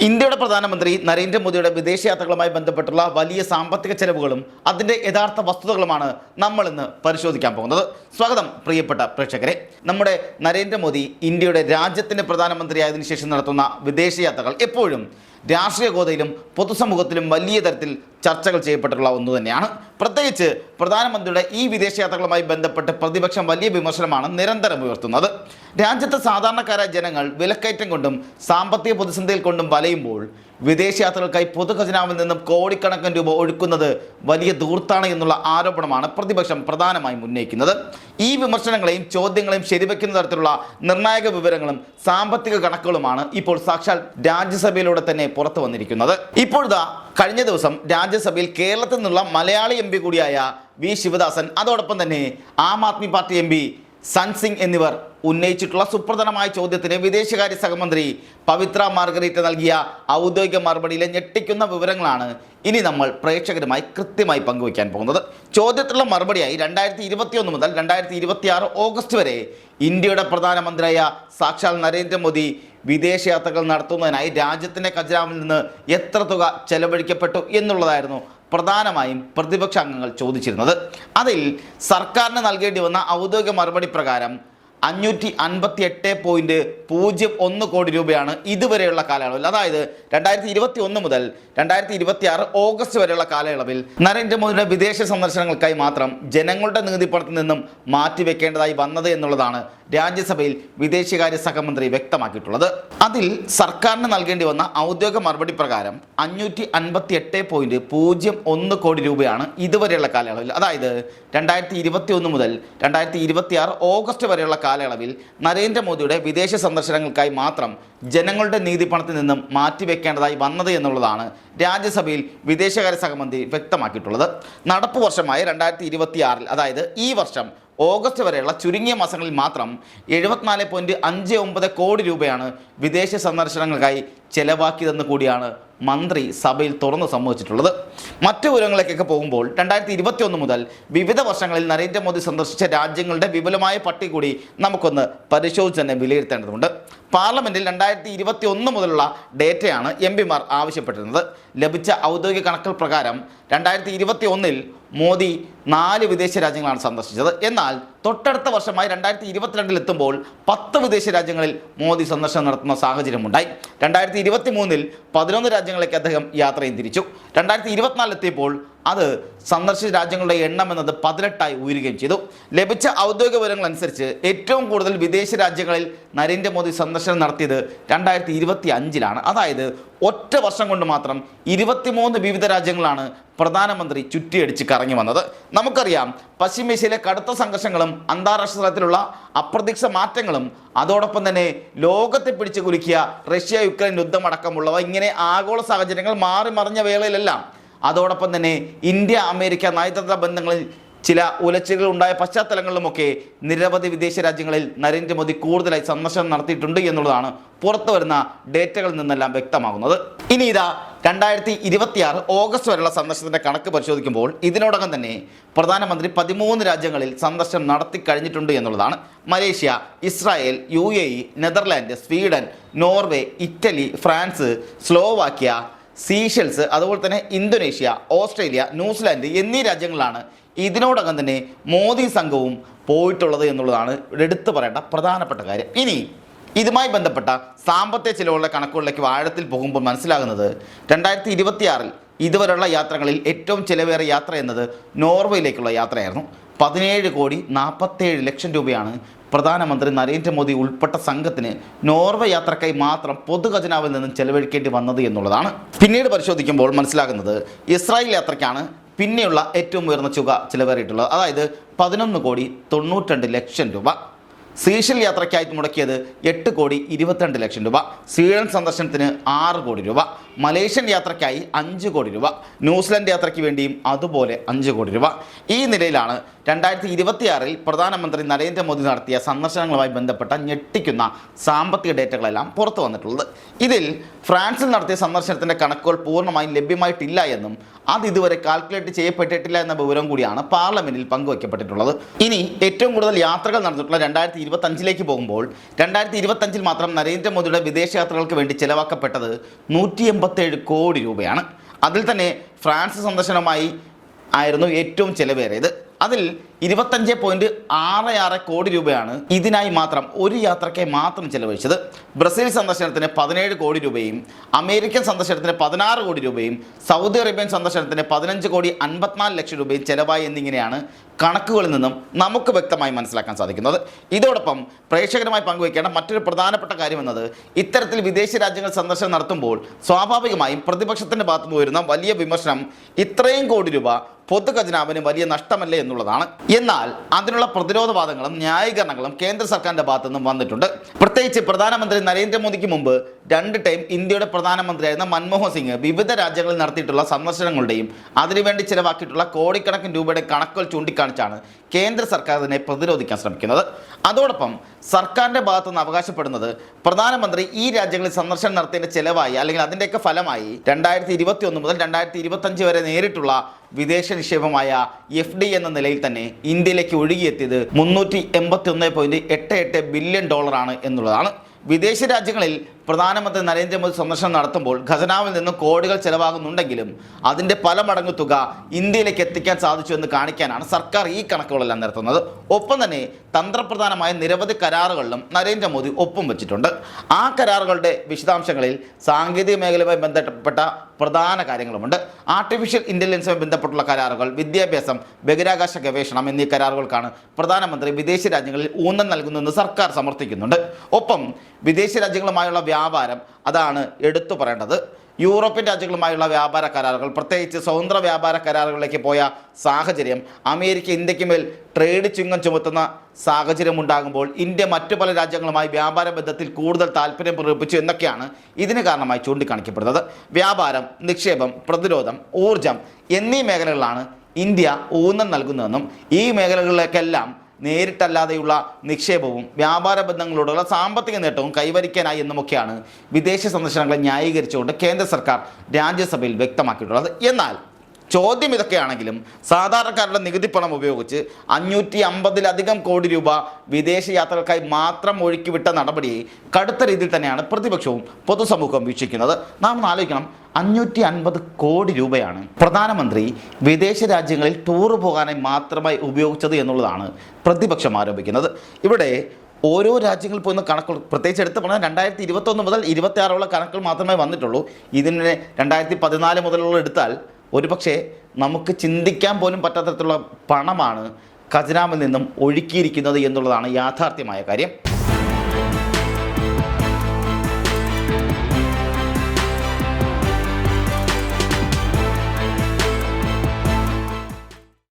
ഇന്ത്യയുടെ പ്രധാനമന്ത്രി നരേന്ദ്രമോദിയുടെ വിദേശയാത്രകളുമായി ബന്ധപ്പെട്ടുള്ള വലിയ സാമ്പത്തിക ചെലവുകളും അതിൻ്റെ യഥാർത്ഥ വസ്തുതകളുമാണ് നമ്മൾ ഇന്ന് പരിശോധിക്കാൻ പോകുന്നത്. സ്വാഗതം പ്രിയപ്പെട്ട പ്രേക്ഷകരെ. നമ്മുടെ നരേന്ദ്രമോദി ഇന്ത്യയുടെ രാജ്യത്തിൻ്റെ പ്രധാനമന്ത്രിയായതിനു ശേഷം നടത്തുന്ന വിദേശയാത്രകൾ എപ്പോഴും രാഷ്ട്രീയ ഗോതയിലും പൊതുസമൂഹത്തിലും വലിയ തരത്തിൽ ചർച്ചകൾ ചെയ്യപ്പെട്ടിട്ടുള്ള ഒന്ന് തന്നെയാണ്. പ്രത്യേകിച്ച് പ്രധാനമന്ത്രിയുടെ ഈ വിദേശയാത്രകളുമായി ബന്ധപ്പെട്ട് പ്രതിപക്ഷം വലിയ വിമർശനമാണ് നിരന്തരം ഉയർത്തുന്നത്. രാജ്യത്തെ സാധാരണക്കാരായ ജനങ്ങൾ വിലക്കയറ്റം കൊണ്ടും സാമ്പത്തിക പ്രതിസന്ധിയിൽ കൊണ്ടും വലയുമ്പോൾ വിദേശയാത്രകൾക്കായി പൊതുഖജനാവിൽ നിന്നും കോടിക്കണക്കിന് രൂപ ഒഴുക്കുന്നത് വലിയ ധൂർത്താണ് എന്നുള്ള ആരോപണമാണ് പ്രതിപക്ഷം പ്രധാനമായും ഉന്നയിക്കുന്നത്. ഈ വിമർശനങ്ങളെയും ചോദ്യങ്ങളെയും ശരിവെക്കുന്ന തരത്തിലുള്ള നിർണായക വിവരങ്ങളും സാമ്പത്തിക കണക്കുകളുമാണ് ഇപ്പോൾ സാക്ഷാൽ രാജ്യസഭയിലൂടെ തന്നെ പുറത്തു വന്നിരിക്കുന്നത്. ഇപ്പോഴത്തെ കഴിഞ്ഞ ദിവസം രാജ്യസഭയിൽ കേരളത്തിൽ നിന്നുള്ള മലയാളി എം പി കൂടിയായ വി ശിവദാസൻ, അതോടൊപ്പം തന്നെ Aam Aadmi party M P സൻസിംഗ് എന്നിവർ ഉന്നയിച്ചിട്ടുള്ള സുപ്രധാനമായ ചോദ്യത്തിന് വിദേശകാര്യ സഹമന്ത്രി പവിത്ര മാർഗരീറ്റ നൽകിയ ഔദ്യോഗിക മറുപടിയിലെ ഞെട്ടിക്കുന്ന വിവരങ്ങളാണ് ഇനി നമ്മൾ പ്രേക്ഷകരുമായി കൃത്യമായി പങ്കുവയ്ക്കാൻ പോകുന്നത്. ചോദ്യത്തിലുള്ള മറുപടിയായി 2021 മുതൽ 2026 ഓഗസ്റ്റ് വരെ ഇന്ത്യയുടെ പ്രധാനമന്ത്രിയായ സാക്ഷാൽ നരേന്ദ്രമോദി വിദേശയാത്രകൾ നടത്തുന്നതിനായി രാജ്യത്തിൻ്റെ ഖജനാവിൽ നിന്ന് എത്ര തുക ചെലവഴിക്കപ്പെട്ടു എന്നുള്ളതായിരുന്നു പ്രധാനമായും പ്രതിപക്ഷ അംഗങ്ങൾ ചോദിച്ചിരുന്നത്. അതിൽ സർക്കാരിന് നൽകേണ്ടി വന്ന ഔദ്യോഗിക മറുപടി പ്രകാരം 558.01 കോടി രൂപയാണ് ഇതുവരെയുള്ള കാലയളവിൽ, അതായത് 2021 മുതൽ 2026 ഓഗസ്റ്റ് വരെയുള്ള കാലയളവിൽ നരേന്ദ്രമോദിയുടെ വിദേശ സന്ദർശനങ്ങൾക്കായി മാത്രം ജനങ്ങളുടെ നികുതിപ്പണത്തിൽ നിന്നും മാറ്റിവെക്കേണ്ടതായി വന്നത് എന്നുള്ളതാണ് രാജ്യസഭയിൽ വിദേശകാര്യ സഹമന്ത്രി വ്യക്തമാക്കിയിട്ടുള്ളത്. അതിൽ സർക്കാരിന് നൽകേണ്ടി വന്ന ഔദ്യോഗിക മറുപടി പ്രകാരം 558.01 കോടി രൂപയാണ് ഇതുവരെയുള്ള കാലയളവിൽ, അതായത് 2021 മുതൽ 2026 ഓഗസ്റ്റ് വരെയുള്ള കാലയളവിൽ നരേന്ദ്രമോദിയുടെ വിദേശ സന്ദർശനങ്ങൾക്കായി മാത്രം ജനങ്ങളുടെ നികുതിപ്പണത്തിൽ നിന്നും മാറ്റിവെക്കേണ്ടതായി വന്നത് എന്നുള്ളതാണ് രാജ്യസഭയിൽ വിദേശകാര്യ സഹമന്ത്രി വ്യക്തമാക്കിയിട്ടുള്ളത്. നടപ്പ് വർഷമായ 2026, അതായത് ഈ വർഷം ഓഗസ്റ്റ് വരെയുള്ള ചുരുങ്ങിയ മാസങ്ങളിൽ മാത്രം 74.59 കോടി രൂപയാണ് വിദേശ സന്ദർശനങ്ങൾക്കായി ചെലവാക്കിയതെന്ന് കൂടിയാണ് മന്ത്രി സഭയിൽ തുറന്നു സമ്മതിച്ചിട്ടുള്ളത്. മറ്റു വിവരങ്ങളിലേക്കൊക്കെ പോകുമ്പോൾ 2021 മുതൽ വിവിധ വർഷങ്ങളിൽ നരേന്ദ്രമോദി സന്ദർശിച്ച രാജ്യങ്ങളുടെ വിപുലമായ പട്ടിക കൂടി നമുക്കൊന്ന് പരിശോധിച്ച് തന്നെ വിലയിരുത്തേണ്ടതുണ്ട്. പാർലമെൻറ്റിൽ 2021 മുതലുള്ള ഡേറ്റയാണ് എം പിമാർ ആവശ്യപ്പെട്ടിരുന്നത്. ലഭിച്ച ഔദ്യോഗിക കണക്കുകൾ പ്രകാരം 2021 മോദി 4 വിദേശ രാജ്യങ്ങളാണ് സന്ദർശിച്ചത്. എന്നാൽ തൊട്ടടുത്ത വർഷമായി 2022 എത്തുമ്പോൾ 10 വിദേശ രാജ്യങ്ങളിൽ മോദി സന്ദർശനം നടത്തുന്ന സാഹചര്യമുണ്ടായി. 2023 11 രാജ്യങ്ങളിലേക്ക് അദ്ദേഹം യാത്രയും തിരിച്ചു. 2024 എത്തിയപ്പോൾ അത് സന്ദർശിച്ച രാജ്യങ്ങളുടെ എണ്ണം എന്നത് 18ആയി ഉയരുകയും ചെയ്തു. ലഭിച്ച ഔദ്യോഗിക വിവരങ്ങൾ അനുസരിച്ച് ഏറ്റവും കൂടുതൽ വിദേശ രാജ്യങ്ങളിൽ നരേന്ദ്രമോദി സന്ദർശനം നടത്തിയത് 2025 അതായത് ഒറ്റ വർഷം കൊണ്ട് മാത്രം 23 വിവിധ രാജ്യങ്ങളാണ് പ്രധാനമന്ത്രി ചുറ്റിയടിച്ച് കറങ്ങി വന്നത്. നമുക്കറിയാം, പശ്ചിമേഷ്യയിലെ കടുത്ത സംഘർഷങ്ങളും അന്താരാഷ്ട്ര തലത്തിലുള്ള അപ്രതീക്ഷ മാറ്റങ്ങളും അതോടൊപ്പം തന്നെ ലോകത്തെ പിടിച്ചു കുലുക്കിയ റഷ്യ യുക്രൈൻ യുദ്ധമടക്കമുള്ളവ, ഇങ്ങനെ ആഗോള സാഹചര്യങ്ങൾ മാറി മറിഞ്ഞ വേളയിലെല്ലാം അതോടൊപ്പം തന്നെ ഇന്ത്യ അമേരിക്ക നയതന്ത്ര ബന്ധങ്ങളിൽ ചില ഉലച്ചിലുകൾ ഉണ്ടായ പശ്ചാത്തലങ്ങളിലുമൊക്കെ നിരവധി വിദേശ രാജ്യങ്ങളിൽ നരേന്ദ്രമോദി കൂടുതലായി സന്ദർശനം നടത്തിയിട്ടുണ്ട് എന്നുള്ളതാണ് പുറത്തു വരുന്ന ഡേറ്റകളിൽ നിന്നെല്ലാം വ്യക്തമാകുന്നത്. ഇനി ഇതാ 2026 ഓഗസ്റ്റ് വരെയുള്ള സന്ദർശനത്തിൻ്റെ കണക്ക് പരിശോധിക്കുമ്പോൾ ഇതിനോടകം തന്നെ പ്രധാനമന്ത്രി 13 രാജ്യങ്ങളിൽ സന്ദർശനം നടത്തി കഴിഞ്ഞിട്ടുണ്ട് എന്നുള്ളതാണ്. Malaysia, Israel, UAE, Netherland, Sweden, Norway, Italy, France, Slovakia, Seychelles, അതുപോലെ തന്നെ ഇന്തോനേഷ്യ, ഓസ്ട്രേലിയ, ന്യൂസിലാൻഡ് എന്നീ രാജ്യങ്ങളാണ് ഇതിനോടകം തന്നെ മോദി സംഘവും പോയിട്ടുള്ളത് എന്നുള്ളതാണ് എടുത്തു പറയേണ്ട പ്രധാനപ്പെട്ട കാര്യം. ഇനി ഇതുമായി ബന്ധപ്പെട്ട സാമ്പത്തിക ചിലവുകളുടെ കണക്കുകളിലേക്ക് ആഴത്തിൽ പോകുമ്പോൾ മനസ്സിലാകുന്നത് 2026 ഇതുവരെയുള്ള യാത്രകളിൽ ഏറ്റവും ചിലവേറിയ യാത്ര എന്നത് നോർവേയിലേക്കുള്ള യാത്രയായിരുന്നു. 17.47 കോടി രൂപയാണ് പ്രധാനമന്ത്രി നരേന്ദ്രമോദി ഉൾപ്പെട്ട സംഘത്തിന് നോർവേ യാത്രക്കായി മാത്രം പൊതുഖജനാവിൽ നിന്നും ചെലവഴിക്കേണ്ടി വന്നത് എന്നുള്ളതാണ്. പിന്നീട് പരിശോധിക്കുമ്പോൾ മനസ്സിലാകുന്നത് ഇസ്രായേൽ യാത്രയ്ക്കാണ് പിന്നെയുള്ള ഏറ്റവും ഉയർന്ന തുക ചിലവേറിയിട്ടുള്ളത്, അതായത് 11.92 കോടി രൂപ. സീഷൽ യാത്രയ്ക്കായി മുടക്കിയത് 8.22 കോടി രൂപ. സ്വീഡൻ സന്ദർശനത്തിന് 6 കോടി രൂപ. മലേഷ്യൻ യാത്രയ്ക്കായി 5 കോടി രൂപ. ന്യൂസിലൻഡ് യാത്രയ്ക്ക് വേണ്ടിയും അതുപോലെ 5 കോടി രൂപ. ഈ നിലയിലാണ് 2026 പ്രധാനമന്ത്രി നരേന്ദ്രമോദി നടത്തിയ സന്ദർശനങ്ങളുമായി ബന്ധപ്പെട്ട ഞെട്ടിക്കുന്ന സാമ്പത്തിക ഡേറ്റകളെല്ലാം പുറത്തു വന്നിട്ടുള്ളത്. ഇതിൽ ഫ്രാൻസിൽ നടത്തിയ സന്ദർശനത്തിൻ്റെ കണക്കുകൾ പൂർണ്ണമായും ലഭ്യമായിട്ടില്ല എന്നും അത് ഇതുവരെ കാൽക്കുലേറ്റ് ചെയ്യപ്പെട്ടിട്ടില്ല എന്ന വിവരം കൂടിയാണ് പാർലമെന്റിൽ പങ്കുവയ്ക്കപ്പെട്ടിട്ടുള്ളത്. ഇനി ഏറ്റവും കൂടുതൽ യാത്രകൾ നടന്നിട്ടുള്ള 2025 പോകുമ്പോൾ 2025 മാത്രം നരേന്ദ്രമോദിയുടെ വിദേശയാത്രകൾക്ക് വേണ്ടി ചെലവാക്കപ്പെട്ടത് 187 കോടി രൂപയാണ്. അതിൽ തന്നെ ഫ്രാൻസ് സന്ദർശനമായി ആയിരുന്നു ഏറ്റവും ചെലവേറിയത്. അതിൽ 25.66 കോടി രൂപയാണ് ഇതിനായി മാത്രം ഒരു യാത്രയ്ക്കായി മാത്രം ചെലവഴിച്ചത്. ബ്രസീൽ സന്ദർശനത്തിന് 17 കോടി രൂപയും അമേരിക്കൻ സന്ദർശനത്തിന് 16 കോടി രൂപയും സൗദി അറേബ്യൻ സന്ദർശനത്തിന് 15,54,00,000 രൂപയും ചെലവായി എന്നിങ്ങനെയാണ് കണക്കുകളിൽ നിന്നും നമുക്ക് വ്യക്തമായി മനസ്സിലാക്കാൻ സാധിക്കുന്നത്. ഇതോടൊപ്പം പ്രേക്ഷകരുമായി പങ്കുവയ്ക്കേണ്ട മറ്റൊരു പ്രധാനപ്പെട്ട കാര്യം എന്നത് ഇത്തരത്തിൽ വിദേശ രാജ്യങ്ങൾ സന്ദർശനം നടത്തുമ്പോൾ സ്വാഭാവികമായും പ്രതിപക്ഷത്തിൻ്റെ ഭാഗത്തുനിന്ന് വരുന്ന വലിയ വിമർശനം ഇത്രയും കോടി രൂപ പൊതു ഖജനാവിന് വലിയ നഷ്ടമല്ലേ എന്നുള്ളതാണ്. എന്നാൽ അതിനുള്ള പ്രതിരോധവാദങ്ങളും ന്യായീകരണങ്ങളും കേന്ദ്ര സർക്കാരിൻ്റെ ഭാഗത്തു നിന്നും വന്നിട്ടുണ്ട്. പ്രത്യേകിച്ച് പ്രധാനമന്ത്രി നരേന്ദ്രമോദിക്ക് മുമ്പ് 2 ടൈം ഇന്ത്യയുടെ പ്രധാനമന്ത്രിയായിരുന്ന മൻമോഹൻ സിംഗ് വിവിധ രാജ്യങ്ങളിൽ നടത്തിയിട്ടുള്ള സന്ദർശനങ്ങളുടെയും അതിനുവേണ്ടി ചിലവാക്കിയിട്ടുള്ള കോടിക്കണക്കിന് രൂപയുടെ കണക്കുകൾ ചൂണ്ടിക്കാണിച്ചാണ് കേന്ദ്ര സർക്കാർ ഇതിനെ പ്രതിരോധിക്കാൻ ശ്രമിക്കുന്നത്. അതോടൊപ്പം സർക്കാരിൻ്റെ ഭാഗത്തുനിന്ന് അവകാശപ്പെടുന്നത് പ്രധാനമന്ത്രി ഈ രാജ്യങ്ങളിൽ സന്ദർശനം നടത്തിയതിൻ്റെ ചെലവായി അല്ലെങ്കിൽ അതിൻ്റെയൊക്കെ ഫലമായി 2021 മുതൽ 2025 വരെ നേരിട്ടുള്ള വിദേശ നിക്ഷേപമായ FDI എന്ന നിലയിൽ തന്നെ ഇന്ത്യയിലേക്ക് ഒഴുകിയെത്തിയത് $381.88 ബില്യൺ എന്നുള്ളതാണ്. വിദേശ രാജ്യങ്ങളിൽ പ്രധാനമന്ത്രി നരേന്ദ്രമോദി സന്ദർശനം നടത്തുമ്പോൾ ഖജനാവിൽ നിന്ന് കോടികൾ ചെലവാകുന്നുണ്ടെങ്കിലും അതിൻ്റെ പല മടങ്ങ് തുക ഇന്ത്യയിലേക്ക് എത്തിക്കാൻ സാധിച്ചു എന്ന് കാണിക്കാനാണ് സർക്കാർ ഈ കണക്കുകളെല്ലാം നിരത്തുന്നത്. ഒപ്പം തന്നെ തന്ത്രപ്രധാനമായ നിരവധി കരാറുകളിലും നരേന്ദ്രമോദി ഒപ്പം വെച്ചിട്ടുണ്ട്. ആ കരാറുകളുടെ വിശദാംശങ്ങളിൽ സാങ്കേതിക മേഖലയുമായി ബന്ധപ്പെട്ട പ്രധാന കാര്യങ്ങളുമുണ്ട്. ആർട്ടിഫിഷ്യൽ ഇൻ്റലിജൻസുമായി ബന്ധപ്പെട്ടുള്ള കരാറുകൾ, വിദ്യാഭ്യാസം, ബഹിരാകാശ ഗവേഷണം എന്നീ കരാറുകൾക്കാണ് പ്രധാനമന്ത്രി വിദേശ രാജ്യങ്ങളിൽ ഊന്നൽ നൽകുന്നതെന്ന് സർക്കാർ സമർത്ഥിക്കുന്നുണ്ട്. ഒപ്പം വിദേശ രാജ്യങ്ങളുമായുള്ള വ്യാപാരം അതാണ് എടുത്തു പറയേണ്ടത്. യൂറോപ്യൻ രാജ്യങ്ങളുമായുള്ള വ്യാപാര കരാറുകൾ, പ്രത്യേകിച്ച് സ്വതന്ത്ര വ്യാപാര കരാറുകളിലേക്ക് പോയ സാഹചര്യം, അമേരിക്ക ഇന്ത്യക്ക് മേൽ ട്രേഡ് ചുങ്കം ചുമത്തുന്ന സാഹചര്യം ഉണ്ടാകുമ്പോൾ ഇന്ത്യ മറ്റു പല രാജ്യങ്ങളുമായി വ്യാപാര ബന്ധത്തിൽ കൂടുതൽ താല്പര്യം പ്രകടിപ്പിച്ചു എന്നൊക്കെയാണ് ഇതിന് കാരണമായി ചൂണ്ടിക്കാണിക്കപ്പെടുന്നത്. വ്യാപാരം, നിക്ഷേപം, പ്രതിരോധം, ഊർജം എന്നീ മേഖലകളിലാണ് ഇന്ത്യ ഊന്നൽ നൽകുന്നതെന്നും ഈ മേഖലകളിലേക്കെല്ലാം നേരിട്ടല്ലാതെയുള്ള നിക്ഷേപവും വ്യാപാര ബന്ധങ്ങളോടുള്ള സാമ്പത്തിക നേട്ടവും കൈവരിക്കാനായി എന്നുമൊക്കെയാണ് വിദേശ സന്ദർശനങ്ങളെ ന്യായീകരിച്ചുകൊണ്ട് കേന്ദ്ര സർക്കാർ രാജ്യസഭയിൽ വ്യക്തമാക്കിയിട്ടുള്ളത്. എന്നാൽ ചോദ്യം ഇതൊക്കെയാണെങ്കിലും സാധാരണക്കാരുടെ നികുതി പണം ഉപയോഗിച്ച് 550-ലധികം കോടി രൂപ വിദേശ യാത്രകൾക്കായി മാത്രം ഒഴുക്കിവിട്ട നടപടിയെ കടുത്ത രീതിയിൽ തന്നെയാണ് പ്രതിപക്ഷവും പൊതുസമൂഹവും വീക്ഷിക്കുന്നത്. നാം ഒന്ന് ആലോചിക്കണം, 550 കോടി രൂപയാണ് പ്രധാനമന്ത്രി വിദേശ രാജ്യങ്ങളിൽ ടൂർ പോകാനായി മാത്രമായി ഉപയോഗിച്ചത് എന്നുള്ളതാണ് പ്രതിപക്ഷം ആരോപിക്കുന്നത്. ഇവിടെ ഓരോ രാജ്യങ്ങളിൽ പോകുന്ന കണക്കുകൾ പ്രത്യേകിച്ച് എടുത്ത് പറഞ്ഞാൽ 2021 മുതൽ 2026 കണക്കുകൾ മാത്രമേ വന്നിട്ടുള്ളൂ. ഇതിനെ 2014 മുതലുള്ള എടുത്താൽ ഒരുപക്ഷെ നമുക്ക് ചിന്തിക്കാൻ പോലും പറ്റാത്ത തരത്തിലുള്ള പണമാണ് ഖജനാവിൽ നിന്നും ഒഴുക്കിയിരിക്കുന്നത് എന്നുള്ളതാണ് യാഥാർത്ഥ്യമായ കാര്യം.